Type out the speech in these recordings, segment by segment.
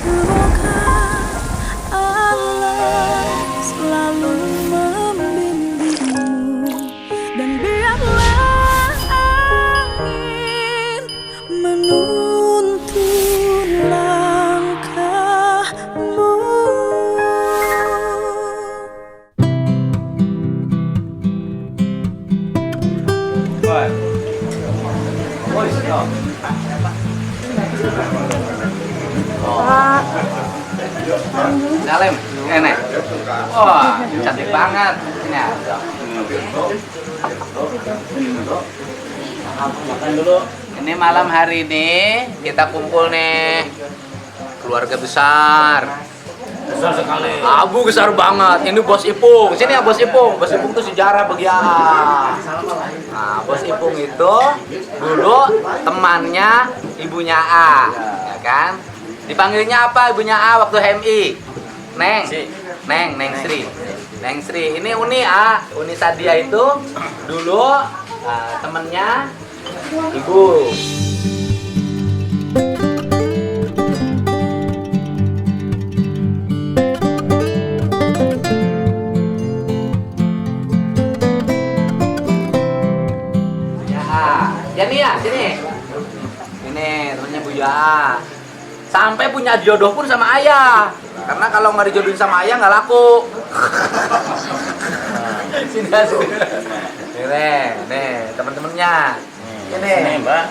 Semoga Allah selalu membimbingmu dan biarlah angin menuntun langkahmu. Salim, ini. Wah, cantik banget. Ini ada. Makan dulu. Ini malam hari ini kita kumpul nih, keluarga besar. Besar sekali. Abu besar banget. Ini Bos Ipung. Sini ya Bos Ipung. Bos Ipung itu sejarah bagi A. Nah, Bos Ipung itu dulu temannya ibunya A, ya kan? Dipanggilnya apa ibunya A waktu HMI? Neng. Neng Sri. Neng Sri. Ini Uni A. Uni Sadia itu dulu temennya ibu. Ya nih ya, sini. Ini temennya Bu Ya. Sampai punya jodoh pun sama ayah. Karena kalau nggak dijodohin sama ayah nggak laku. Sini ya, sini. Nih, teman-temannya. Ini, Mbak.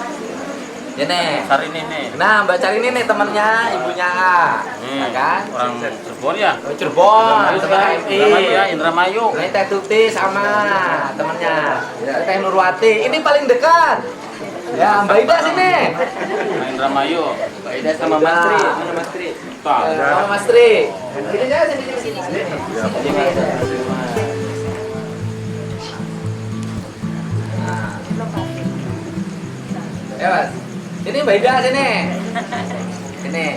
Ini. Cari ini nih. Nah, Mbak cari ini nih temannya ibunya A. Ya kan? Orang Cirebon ya? Oh, Cirebon, teman HMI. Indramayu ya, Indramayu. Ini Teh Tuti sama temennya. Teh Nurwati. Ini paling dekat. Ya, Mbak Ida sini. Nah, Indramayu. Mbak Ida sama Mas Tri. Mana Mas Tri? Tuh. Sama Mas Tri. Sini aja, sini. Nah. Ya, Mas. Sini Mbak Ida sini. Sini.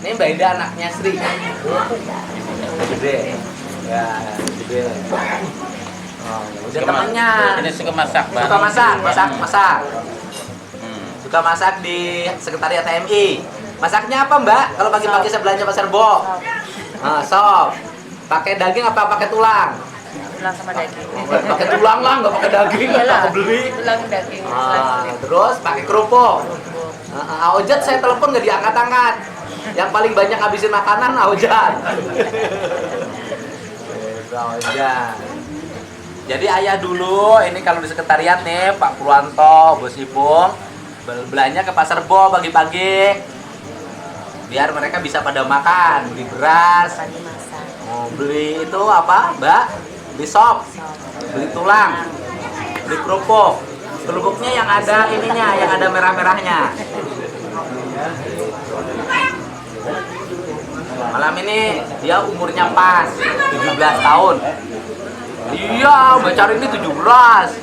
Ini Mbak Ida anaknya Sri. Gede. Ya, gede. Oh, udah temannya. Ini suka masak, Mbak. Suka masak. Suka masak di sekretariat TMI. Masaknya apa, Mbak? Kalau pagi-pagi saya belanja pasar Bo. Sop. Pakai daging apa pakai tulang? Tulang sama daging. Pakai tulang lah, nggak pakai daging, nggak beli. Tulang daging. Terus pakai kerupuk. Aojat saya telepon nggak diangkat-angkat. Yang paling banyak habisin makanan Aojat. Aojat. Jadi ayah dulu ini kalau di sekretariat nih Pak Purwanto, Bos Ipung belanja ke pasar Bo pagi-pagi biar mereka bisa pada makan, beli beras, beli itu apa, Mbak? Beli sop, beli tulang, beli kerupuk. Kerupuknya yang ada ininya, yang ada merah-merahnya. Malam ini dia umurnya pas 17 tahun. Iya, Mbak Cari ini 17.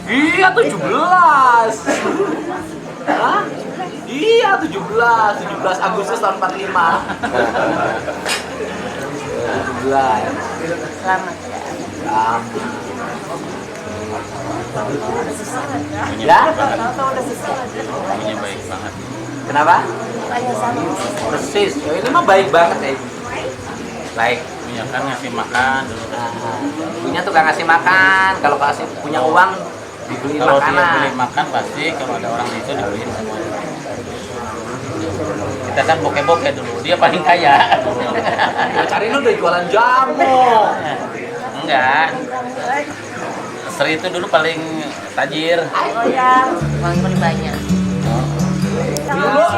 Iya, 17. Hah? Iya, 17 Agustus tahun 45. 17. Selamat ya. Ya? Ini baik banget. Kenapa? Persis. Oh, ini mah baik banget ya. Baik. Punya kan ngasih makan dulu. Punya tukang ngasih makan. Kalau kasih punya uang dibeliin Kalau dia makanan. beli makan pasti kalau ada orang itu dibeliin semuanya. Kita kan bokeh-bokeh dulu, dia paling kaya. Ya, Cari ini udah jualan jamu. Enggak. Sri itu dulu paling tajir. Oh ya, uang paling banyak.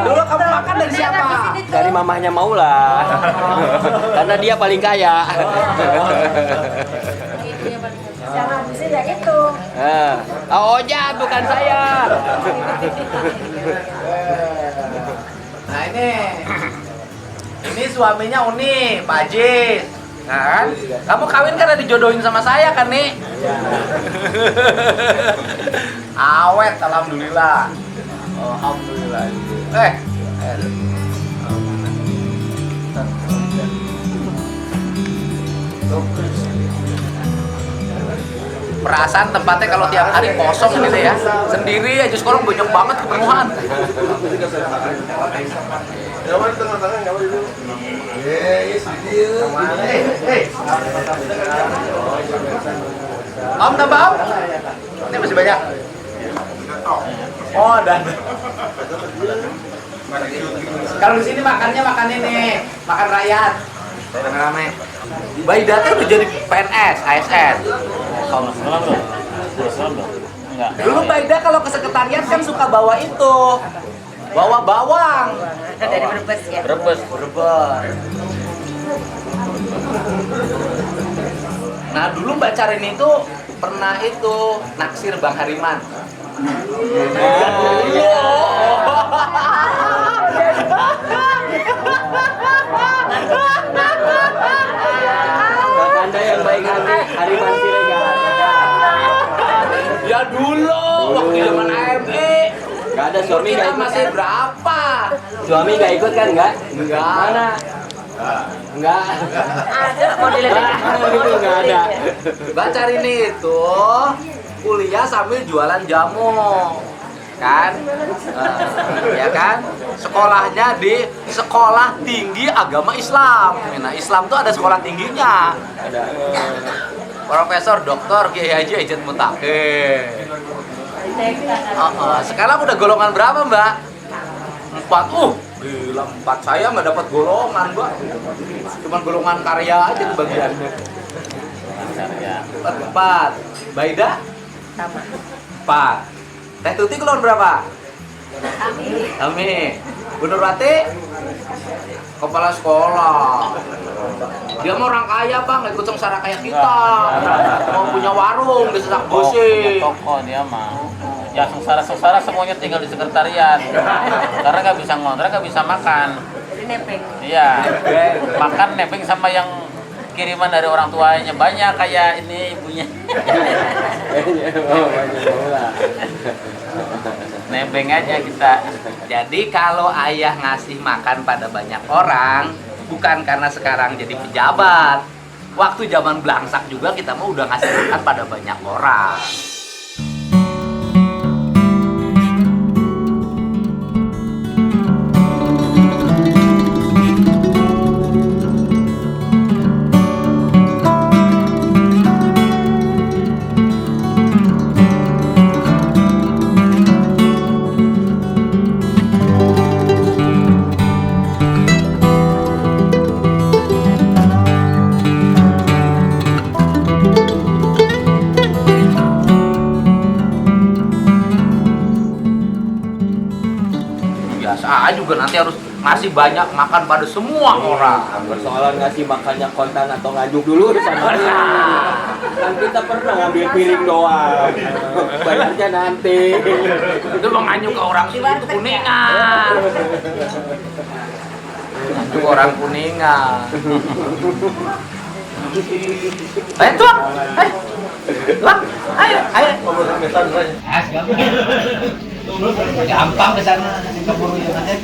Dulu kamu makan dari siapa? Dari mamahnya Maula. Karena dia paling kaya. Yang habisnya ya itu. Ojat bukan saya. Nah ini suaminya Uni, Pak Ajis. Nah, kan? Kamu kawin karena dijodohin sama saya kan nih? Awet, alhamdulillah. Alhamdulillah. Perasaan tempatnya kalau tiap hari kosong gitu ya. Sendiri aja sekarang banyak banget kepenuhan. Om tambah om. Ini masih banyak. Oh dan. Kalau di sini makannya makan ini, makan rakyat. Rame-rame. Baidate udah jadi PNS, ASN. Enggak. Dulu Baida kalau ke sekretariat kan suka bawa itu, bawa bawang. Dari Brebes ya. Brebes. Nah dulu Mbak Carin itu pernah itu naksir Bang Hariman. Anda yang baik hati, Hariman Siregar. Ya dulu waktu zaman AMI. Gak ada suami Kita gak ikut masih kan? berapa? Suami gak ikut kan enggak? Enggak. Mana? Enggak. Ada modelnya. Itu enggak ada. Mbak Carin itu kuliah sambil jualan jamu. Kan? Ya kan? Sekolahnya di Sekolah Tinggi Agama Islam. Nah, Islam tuh ada sekolah tingginya. Ada. Profesor Dr. Kiai Haji Ejat Mutakin. Sekarang udah golongan berapa, Mbak? 4. Gila 4. Saya nggak dapat golongan, Mbak. Cuman golongan karya aja kebagiannya. Ya. 4. Baida? Sama. 4. Teh Tuti golongan berapa? Ami. Bu Nurwati? Kepala sekolah. Dia mau orang kaya bang, nggak ikut sengsara kayak kita. Mau punya warung di sesak busi. Toko dia mah. Ya sengsara semuanya tinggal di sekretariat. Karena nggak bisa ngontrak, nggak bisa makan. Jadi nepeng. Iya. Makan nebeng sama yang kiriman dari orang tuanya banyak kayak ini ibunya. Nebeng aja kita. Jadi kalau ayah ngasih makan pada banyak orang, bukan karena sekarang jadi pejabat. Waktu zaman belangsak juga kita mau udah ngasih makan pada banyak orang. Biasa juga nanti harus ngasih banyak makan pada semua orang. Persoalan ngasih makannya kontan atau ngajuk dulu sama kan kita pernah ngambil piring doang. Bayarnya nanti. Itu mau nganyuk ke orang itu Kuningan. Nganyuk ke orang Kuningan. Ayo tuang, ayo, lang, ayo. Gampang ke sana, keburu yang ada.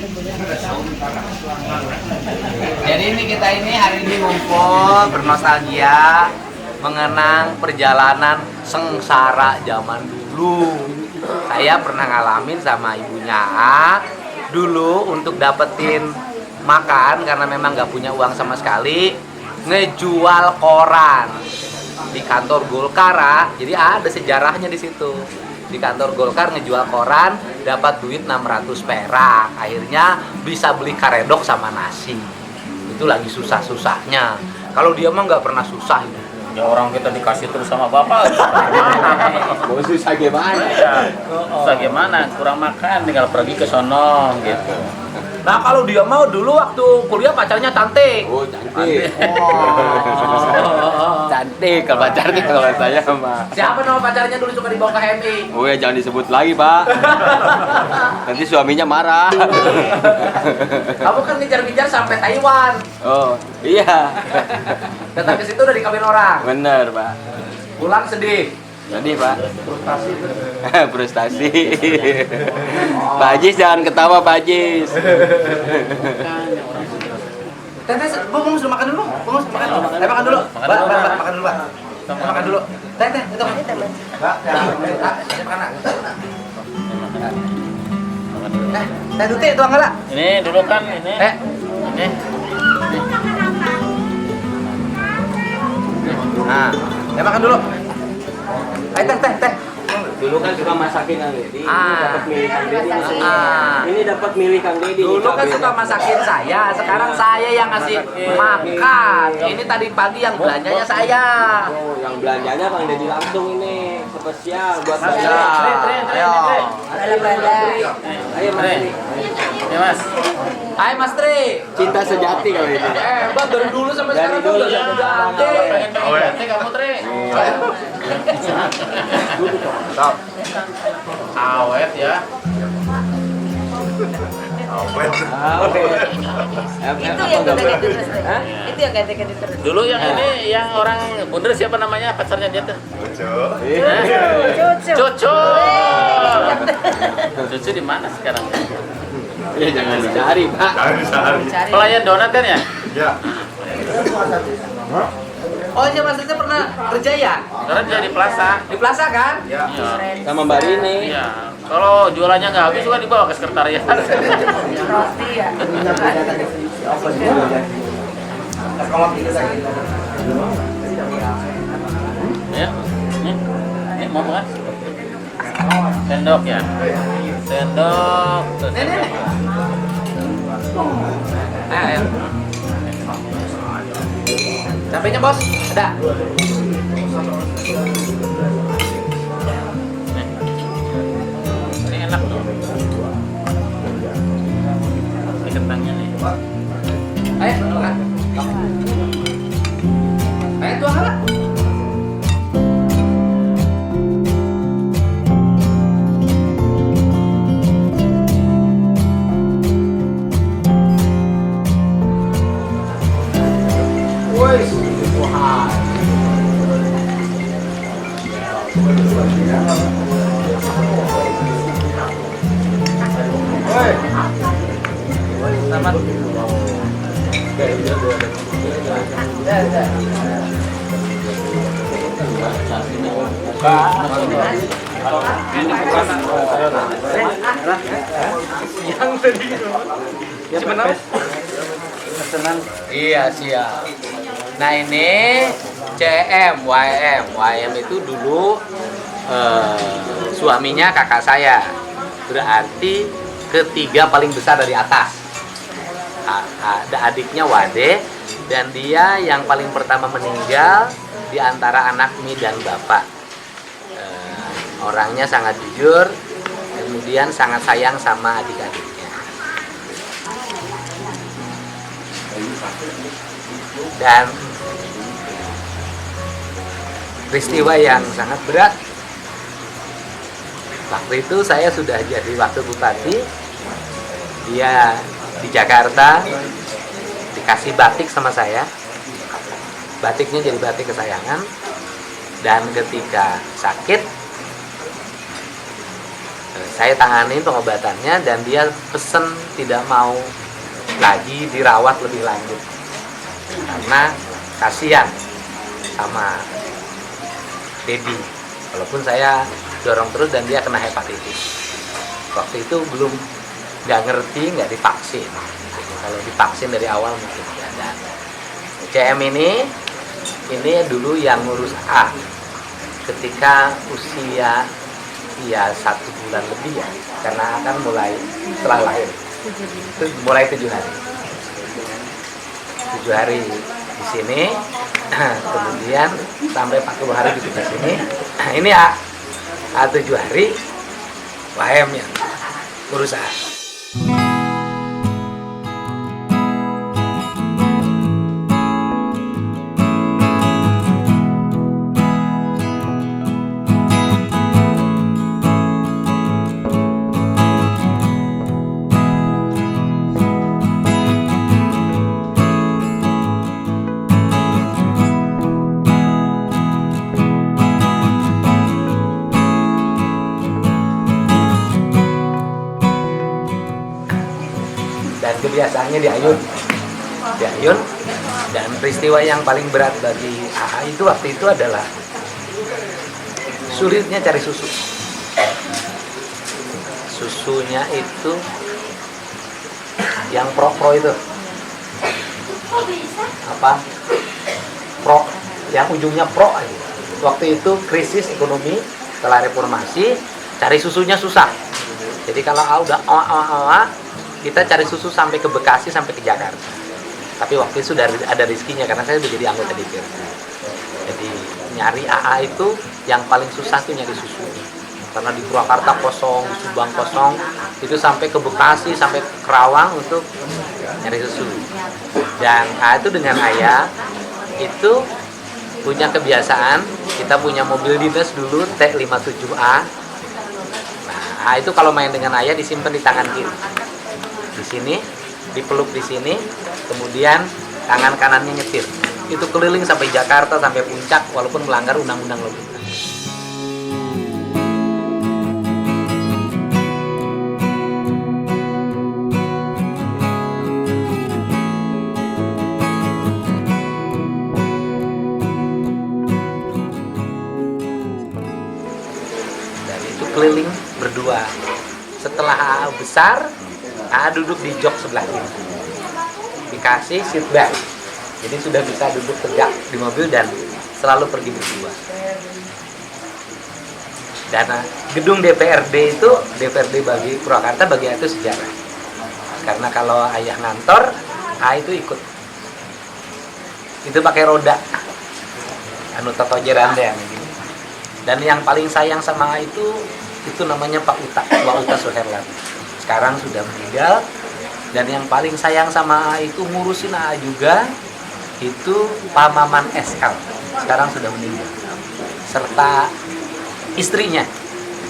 Jadi kita hari ini ngumpul bernostalgia mengenang perjalanan sengsara zaman dulu. Saya pernah ngalamin sama ibunya dulu untuk dapetin makan karena memang nggak punya uang sama sekali, ngejual koran di kantor Golkar. Jadi ada sejarahnya di situ. Di kantor Golkar ngejual koran, dapat duit 600 perak. Akhirnya bisa beli karedok sama nasi. Itu lagi susah-susahnya. Kalau dia mah nggak pernah susah itu. Ya orang kita dikasih terus sama bapak. Mau susah gimana? Ya, susah gimana? Kurang makan, tinggal pergi ke sono gitu. Nah kalau dia mau dulu waktu kuliah pacarnya cantik. Oh cantik. Cantik kalau cantik kalau saya mah. Siapa nama pacarnya dulu suka dibawa ke HMI? Oh ya jangan disebut lagi pak. Nanti suaminya marah. Kamu kan ngejar-ngejar sampai Taiwan. Oh iya. Datang ke situ udah dikawin orang. Bener pak. Pulang sedih. Jadi pak. Frustasi. Pak Ajis jangan ketawa Pak Ajis. Tete, Bung sudah makan dulu, Bung. Makan dulu. Makan dulu. Makan dulu, Pak. Makan dulu. Teh, itu mah. Teh Tuti itu enggak? Ini dulu kan ini. Ini. Nah, makan dulu. Ayo teh. Dulu kan suka masakin Kang Deddy, Ah. dapat milih Kang Deddy. Ah. Ini dapat milih Kang Deddy. Dulu kan suka masakin saya, sekarang saya yang ngasih makan. Ini tadi pagi yang belanjanya saya. Oh, yang belanjanya Kang Deddy langsung ini spesial buat Ya. Bapak. Ayo. Ayo Mas. Tri. Ya Mas. Hai Mas Tri. Cinta sejati kali ini. Hebat dari dulu sampai Dari sekarang dulu udah sampai sekarang. jadi. Pengen kamu Tri. Stop. Awet ya. Oke. Itu yang ganti-ganti terus. Teh. Itu yang ganti-ganti terus. Dulu yang ini yang orang bundar siapa namanya pacarnya dia tuh? Cucu. Cucu. Cucu di mana sekarang? Ya jangan dicari, Pak. Cari. Pelayan donat kan ya? Oh iya Mas Tri pernah kerja ya? Sekarang dia di plaza. Di Plaza kan? Iya. Sama Mbak Rini. Iya. Kalau jualannya nggak habis juga dibawa ke sekretariat. Roti ya. Ya. Ini mau bukan? Sendok ya. Sendok. Tuh, sendok. Ayo. Cabenya bos, ada. Ini enak tuh. Ini kentangnya nih. Ayo, makan. Ayo tuang lah. Selamat. Yang tadi Iya siap. Nah ini CM, YM itu dulu suaminya kakak saya. Berarti ketiga paling besar dari atas. Ada adiknya Wade dan dia yang paling pertama meninggal di antara anak Mi dan bapak. Orangnya sangat jujur, kemudian sangat sayang sama adik-adiknya. Dan peristiwa yang sangat berat. Waktu itu saya sudah jadi wakil bupati, dia di Jakarta dikasih batik sama saya. Batiknya jadi batik kesayangan. Dan ketika sakit, saya tangani pengobatannya dan dia pesen tidak mau lagi dirawat lebih lanjut karena kasihan sama Dedi. Walaupun saya dorong terus dan dia kena hepatitis. Waktu itu belum nggak ngerti, nggak divaksin. Kalau divaksin dari awal mungkin nggak ada. CM ini dulu yang ngurus A ketika usia ya 1 bulan lebih ya, karena akan mulai setelah lahir itu mulai 7 hari. 7 hari di sini, kemudian sampai 40 hari di sini. Nah, ini A 7 hari, WM yang ngurus A. Dan kebiasaannya di Ayun, dan peristiwa yang paling berat bagi AA itu waktu itu adalah sulitnya cari susu. Susunya itu yang pro itu apa? Pro, yang ujungnya pro aja. Waktu itu krisis ekonomi setelah reformasi, cari susunya susah. Jadi kalau udah kita cari susu sampai ke Bekasi, sampai ke Jakarta. Tapi waktu itu sudah ada rezekinya karena saya sudah jadi anggota DPRD. Jadi nyari AA itu yang paling susah tuh nyari susu. Karena di Purwakarta kosong, di Subang kosong, itu sampai ke Bekasi, sampai ke Kerawang untuk nyari susu. Dan itu dengan ayah itu punya kebiasaan, kita punya mobil dinas dulu T57A. Nah, itu kalau main dengan ayah disimpan di tangan kiri. Di sini, dipeluk di sini, kemudian tangan kanannya nyetir. Itu keliling sampai Jakarta, sampai puncak, walaupun melanggar undang-undang lalu lintas. Keliling berdua. Setelah AA besar, AA duduk di jok sebelah kiri. Dikasih seat belt. Jadi sudah bisa duduk tegak di mobil dan selalu pergi berdua. Dan gedung DPRD itu, DPRD bagi Purwakarta bagi itu sejarah. Karena kalau ayah ngantor, AA itu ikut. Itu pakai roda. Anu Toto Jerande yang begini. Dan yang paling sayang sama AA itu namanya Pak Uta Suherlan. Sekarang sudah meninggal. Dan yang paling sayang sama AA itu ngurusin AA juga itu Pak Maman SL. Sekarang sudah meninggal. Serta istrinya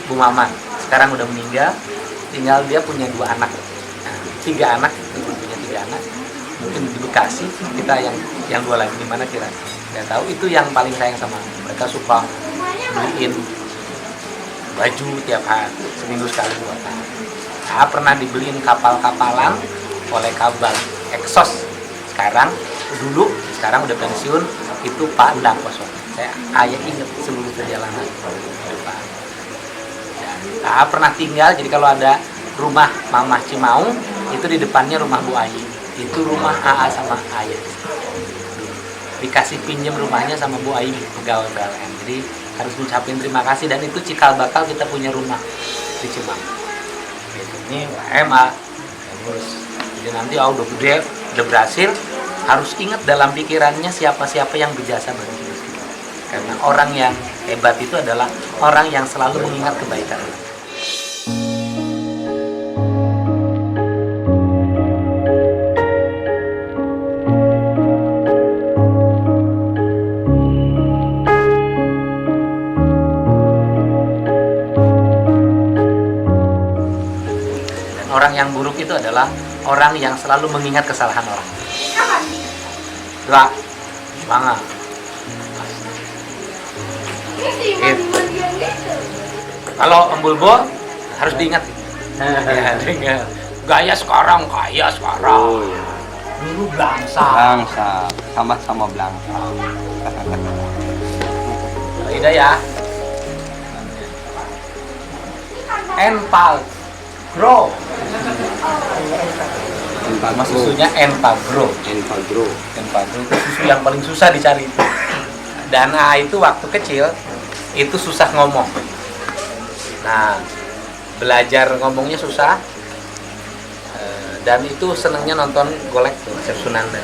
Bu Maman. Sekarang udah meninggal. Tinggal dia punya 2 anak. Nah, 3 anak, punya 3 anak. Mungkin di Bekasi, kita yang 2 lagi di mana kira? Nggak tahu. Itu yang paling sayang sama mereka, suka beliin baju tiap hari, seminggu sekali buat saya. Pernah dibeliin kapal-kapalan oleh Kabal Exos. Sekarang udah pensiun, itu Pak Endang kosong. Ayah ingat seluruh perjalanan. Dan pernah tinggal, jadi kalau ada rumah Mamah Cimaung, itu di depannya rumah Bu Ayi. Itu rumah AA sama ayah. Dikasih pinjam rumahnya sama Bu Ayi, pegawai PLN. Jadi harus ngucapin terima kasih, dan itu cikal bakal kita punya rumah di Cimang. Ini UMA terus. Jadi nanti udah gede, udah berhasil, harus ingat dalam pikirannya siapa-siapa yang berjasa bagi kita. Karena orang yang hebat itu adalah orang yang selalu mengingat kebaikan. Orang yang buruk itu adalah orang yang selalu mengingat kesalahan orang. Dua, semangat. Kalau Om Bulbo harus diingat. Ya, diingat. Gaya sekarang. Oh, iya. Dulu Blangsa. Sama-sama Blangsa. Ida ya. Enpal Grow. Susunya Enpagro. Enpagro itu susu yang paling susah dicari. Dan itu waktu kecil itu susah ngomong. Nah, belajar ngomongnya susah. Dan itu senangnya nonton golek tuh, Chef Sunanda.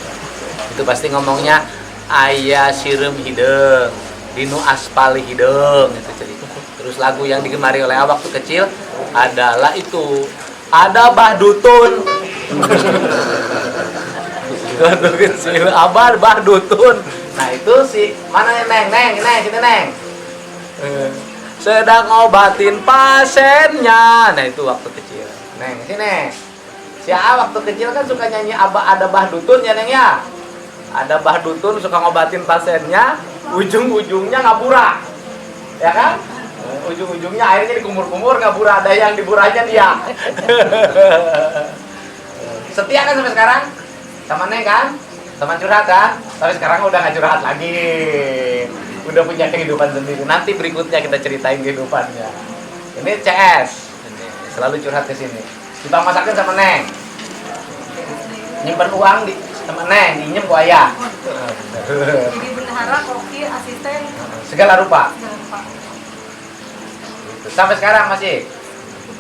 Itu pasti ngomongnya ayah sirum hidung, dinu aspal hidung, itu cerita. Terus lagu yang digemari oleh waktu kecil adalah itu, ada Bah Dutun. Waktu kecil Abah Bah Dutun. Nah itu si mana Neng, kita Neng. Sedang ngobatin pasiennya. Nah itu waktu kecil. Neng, sini. Si waktu kecil kan suka nyanyi ada Bah Dutun ya Neng ya. Ada Bah Dutun suka ngobatin pasiennya, ujung-ujungnya ngabura. Ya kan? Ujung-ujungnya airnya dikumur-kumur, ngabura, ada yang diburanya dia. Setia kan sampai sekarang? Sama Neng kan? Teman curhat kan? Tapi sekarang udah nggak curhat lagi. Udah punya kehidupan sendiri. Nanti berikutnya kita ceritain kehidupannya. Ini CS. Ini, selalu curhat ke sini. Kita masakin sama Neng. Nyimpen uang di sama Neng, dinyem ku ayah. Jadi bendahara, koki, asisten, Segala rupa. jangan lupa. Gitu. Sampai sekarang masih.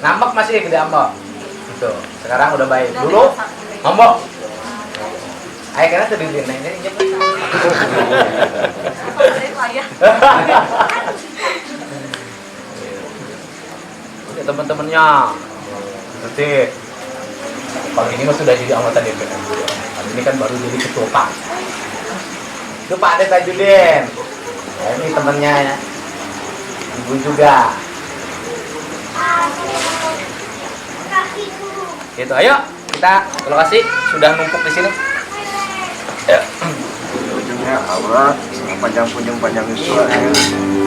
Ngambek masih gede ambek. Gitu. Sekarang udah baik. Dulu ngambek. Ayah kira tuh diri Neng ini nyimpen. Apa ada itu ayah? Oke, teman-temannya. Berarti pagi ini mah sudah jadi anggota DPR. Kali ini kan baru jadi ketua PAK. Itu Pak Ade Tajudin. Ya, ini temennya ya. Ibu juga. Gitu, ayo kita ke lokasi. Sudah numpuk di sini. Ya. ujungnya Allah panjang punjung panjang usia ya.